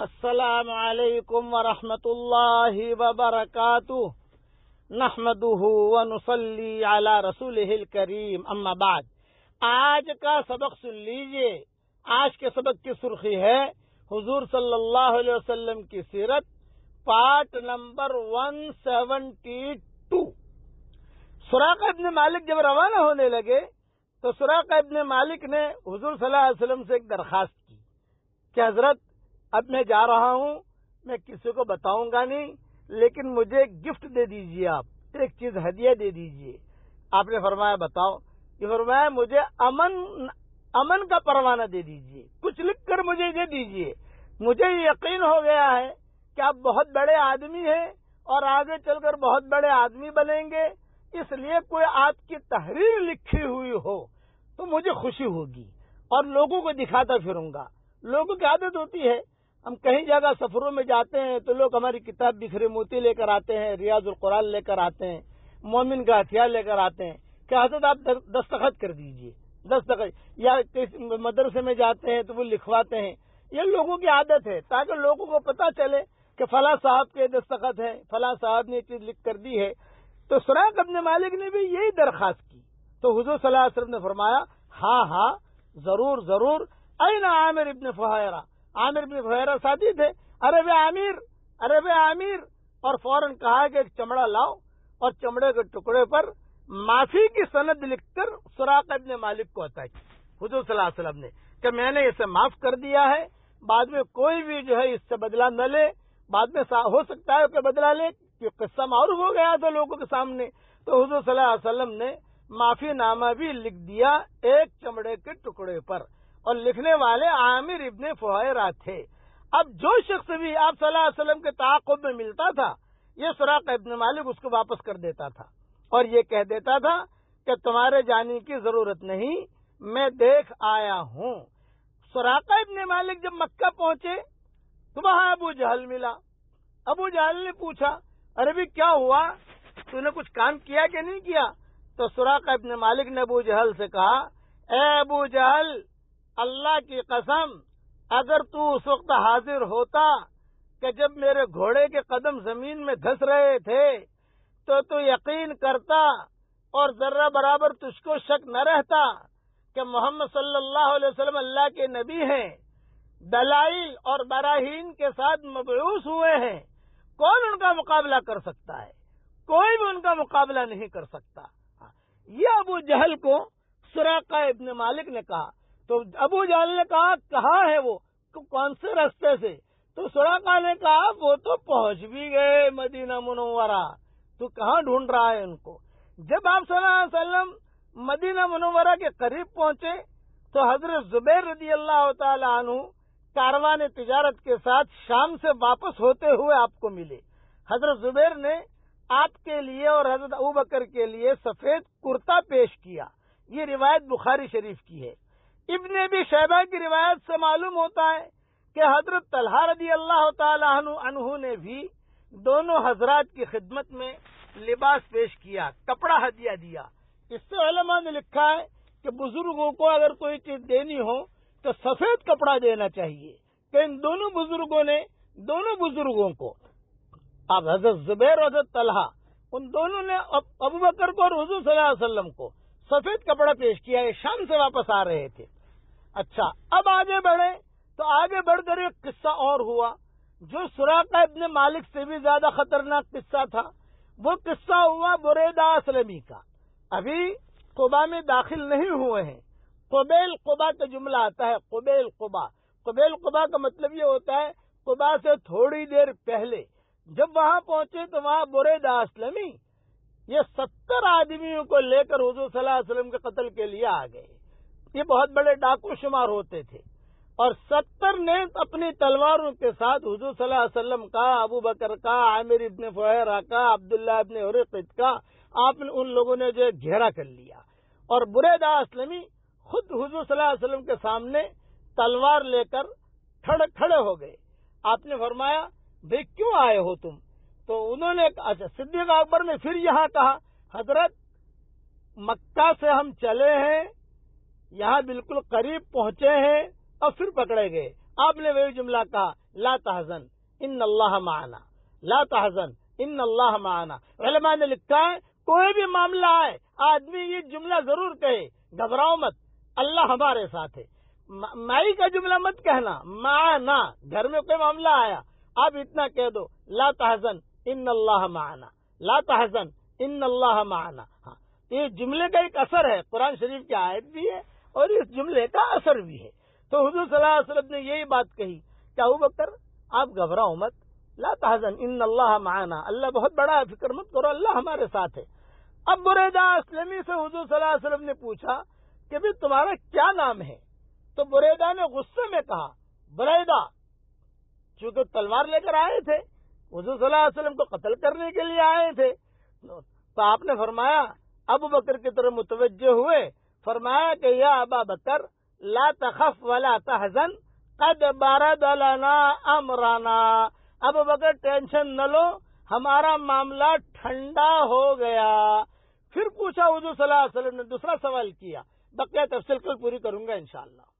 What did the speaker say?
السلام علیکم ورحمۃ اللہ وبرکاتہ نحمدہ ونصلی علی رسولہ الکریم اما بعد۔ آج کا سبق سن لیجئے۔ آج کے سبق کی سرخی ہے حضور صلی اللہ علیہ وسلم کی سیرت، پارٹ نمبر 172۔ سراقہ ابن مالک جب روانہ ہونے لگے تو سراقہ ابن مالک نے حضور صلی اللہ علیہ وسلم سے ایک درخواست کی کہ حضرت، اب میں جا رہا ہوں، میں کسی کو بتاؤں گا نہیں، لیکن مجھے گفٹ دے دیجئے، آپ ایک چیز ہدیہ دے دیجئے۔ آپ نے فرمایا بتاؤ؟ یہ فرمایا مجھے امن کا پروانہ دے دیجئے، کچھ لکھ کر مجھے یہ دیجئے۔ مجھے یقین ہو گیا ہے کہ آپ بہت بڑے آدمی ہیں اور آگے چل کر بہت بڑے آدمی بنیں گے، اس لیے کوئی آپ کی تحریر لکھی ہوئی ہو تو مجھے خوشی ہوگی اور لوگوں کو دکھاتا پھروں گا۔ لوگوں کی عادت ہوتی ہے، ہم کہیں جگہ سفروں میں جاتے ہیں تو لوگ ہماری کتاب بکھرے موتی لے کر آتے ہیں، ریاض القرآن لے کر آتے ہیں، مومن کا ہتھیار لے کر آتے ہیں کہ حضرت آپ دستخط کر دیجئے، دستخط، یا مدرسے میں جاتے ہیں تو وہ لکھواتے ہیں۔ یہ لوگوں کی عادت ہے تاکہ لوگوں کو پتہ چلے کہ فلاں صاحب کے دستخط ہے، فلاں صاحب نے یہ چیز لکھ کر دی ہے۔ تو سراقہ ابن مالک نے بھی یہی درخواست کی تو حضور صلی اللہ علیہ وسلم نے فرمایا ہاں ضرور ضرور۔ این عامر ابن فہیرہ، عامر ابن فہیرہ ساتھی تھے، ارے بے عامر، اور فوراً کہا کہ ایک چمڑا لاؤ، اور چمڑے کے ٹکڑے پر معافی کی سند لکھ کر سراقہ ابن مالک کو عطا کی حضور صلی اللہ علیہ وسلم نے کہ میں نے اسے معاف کر دیا ہے، بعد میں کوئی بھی جو ہے اس سے بدلہ نہ لے، بعد میں ہو سکتا ہے کہ بدلہ لے، کہ قصہ معروف ہو گیا تھا لوگوں کے سامنے۔ تو حضور صلی اللہ علیہ وسلم نے معافی نامہ بھی لکھ دیا ایک چمڑے کے ٹکڑے پر، اور لکھنے والے عامر ابن فہیرہ تھے۔ اب جو شخص بھی آپ صلی اللہ علیہ وسلم کے تعاقب میں ملتا تھا، یہ سراقہ ابن مالک اس کو واپس کر دیتا تھا اور یہ کہہ دیتا تھا کہ تمہارے جانے کی ضرورت نہیں، میں دیکھ آیا ہوں۔ سراقہ ابن مالک جب مکہ پہنچے تو وہاں ابو جہل ملا۔ ابو جہل نے پوچھا ارے بھی کیا ہوا، تو نے کچھ کام کیا کہ نہیں کیا؟ تو سراقہ ابن مالک نے ابو جہل سے کہا، اے ابو جہل، اللہ کی قسم، اگر تو اس وقت حاضر ہوتا کہ جب میرے گھوڑے کے قدم زمین میں دھس رہے تھے تو یقین کرتا اور ذرہ برابر تجھ کو شک نہ رہتا کہ محمد صلی اللہ علیہ وسلم اللہ کے نبی ہیں، دلائل اور براہین کے ساتھ مبعوث ہوئے ہیں، کون ان کا مقابلہ کر سکتا ہے؟ کوئی بھی ان کا مقابلہ نہیں کر سکتا۔ یہ ابو جہل کو سراقہ ابن مالک نے کہا۔ تو ابو جہل نے کہا کہاں ہے وہ، کون سے راستے سے؟ تو سراقہ نے کہا وہ تو پہنچ بھی گئے مدینہ منورہ، تو کہاں ڈھونڈ رہا ہے ان کو؟ جب آپ صلی اللہ علیہ وسلم مدینہ منورہ کے قریب پہنچے تو حضرت زبیر رضی اللہ تعالی عنہ کاروان تجارت کے ساتھ شام سے واپس ہوتے ہوئے آپ کو ملے۔ حضرت زبیر نے آپ کے لیے اور حضرت ابوبکر کے لیے سفید کرتا پیش کیا۔ یہ روایت بخاری شریف کی ہے۔ ابن ابی شیبہ کی روایت سے معلوم ہوتا ہے کہ حضرت طلحہ رضی اللہ تعالی عنہ نے بھی دونوں حضرات کی خدمت میں لباس پیش کیا، کپڑا ہدیہ دیا۔ اس سے علماء نے لکھا ہے کہ بزرگوں کو اگر کوئی چیز دینی ہو تو سفید کپڑا دینا چاہیے، کہ ان دونوں بزرگوں نے دونوں بزرگوں کو، اب حضرت زبیر اور حضرت طلحہ، ان دونوں نے ابوبکر کو اور حضور صلی اللہ علیہ وسلم کو سفید کپڑا پیش کیا۔ یہ شام سے واپس آ رہے تھے۔ اچھا، اب آگے بڑھے تو آگے بڑھ کر ایک قصہ اور ہوا جو سراقہ ابن مالک سے بھی زیادہ خطرناک قصہ تھا۔ وہ قصہ ہوا بریدہ اسلمی کا۔ ابھی قبا میں داخل نہیں ہوئے ہیں۔ قبیل قبا کا جملہ آتا ہے، قبیل قبا۔ قبیل قبا کا مطلب یہ ہوتا ہے قبا سے تھوڑی دیر پہلے۔ جب وہاں پہنچے تو وہاں بریدہ اسلمی یہ 70 آدمیوں کو لے کر حضور صلی اللہ علیہ وسلم کے قتل کے لیے آ گئے۔ یہ بہت بڑے ڈاکو شمار ہوتے تھے، اور 70 نے اپنی تلواروں کے ساتھ حضور صلی اللہ علیہ وسلم کا، ابو بکر کا، عامر ابن فہیرہ کا، عبداللہ ابن عریقط کا، آپ نے ان لوگوں نے جو گھیرا کر لیا، اور بریدہ اسلمی خود حضور صلی اللہ علیہ وسلم کے سامنے تلوار لے کر کھڑے ہو گئے۔ آپ نے فرمایا بھئی کیوں آئے ہو تم؟ تو انہوں نے اچھا، صدیق اکبر نے پھر یہاں کہا حضرت مکہ سے ہم چلے ہیں، یہاں بالکل قریب پہنچے ہیں اور پھر پکڑے گئے، آپ نے وہی جملہ کہا لا تحزن ان اللہ معنا، لا تحزن ان اللہ معنا۔ علماء نے لکھا ہے کوئی بھی معاملہ آئے آدمی یہ جملہ ضرور کہے، گھبراؤ مت، اللہ ہمارے ساتھ ہے۔ مائی کا جملہ مت کہنا، معنا، گھر میں کوئی معاملہ آیا آپ اتنا کہہ دو لا تحزن ان اللہ معنا، لا تحزن ان اللہ معنا۔ ہاں، یہ جملے کا ایک اثر ہے، قرآن شریف کی آیت بھی ہے اور اس جملے کا اثر بھی ہے۔ تو حضور صلی اللہ علیہ وسلم نے یہی بات کہی کہ ابوبکر آپ گھبراؤ مت، لا تحزن ان اللہ معنا، اللہ بہت بڑا ہے، فکر مت کرو، اللہ ہمارے ساتھ ہے۔ اب بریدہ اسلمی سے حضور صلی اللہ علیہ وسلم نے پوچھا کہ بھی تمہارا کیا نام ہے؟ تو بریدہ نے غصے میں کہا بریدہ، چونکہ تلوار لے کر آئے تھے، حضور صلی اللہ علیہ وسلم کو قتل کرنے کے لیے آئے تھے، تو آپ نے فرمایا ابو بکر کی طرف متوجہ ہوئے، فرمایا کہ یا ابا بکر لا تخف ولا تحزن قد برد لنا امرنا، ابو بکر ٹینشن نہ لو، ہمارا معاملہ ٹھنڈا ہو گیا۔ پھر پوچھا حضور صلی اللہ علیہ وسلم نے، دوسرا سوال کیا، بقیہ تفصیل کل پوری کروں گا انشاءاللہ۔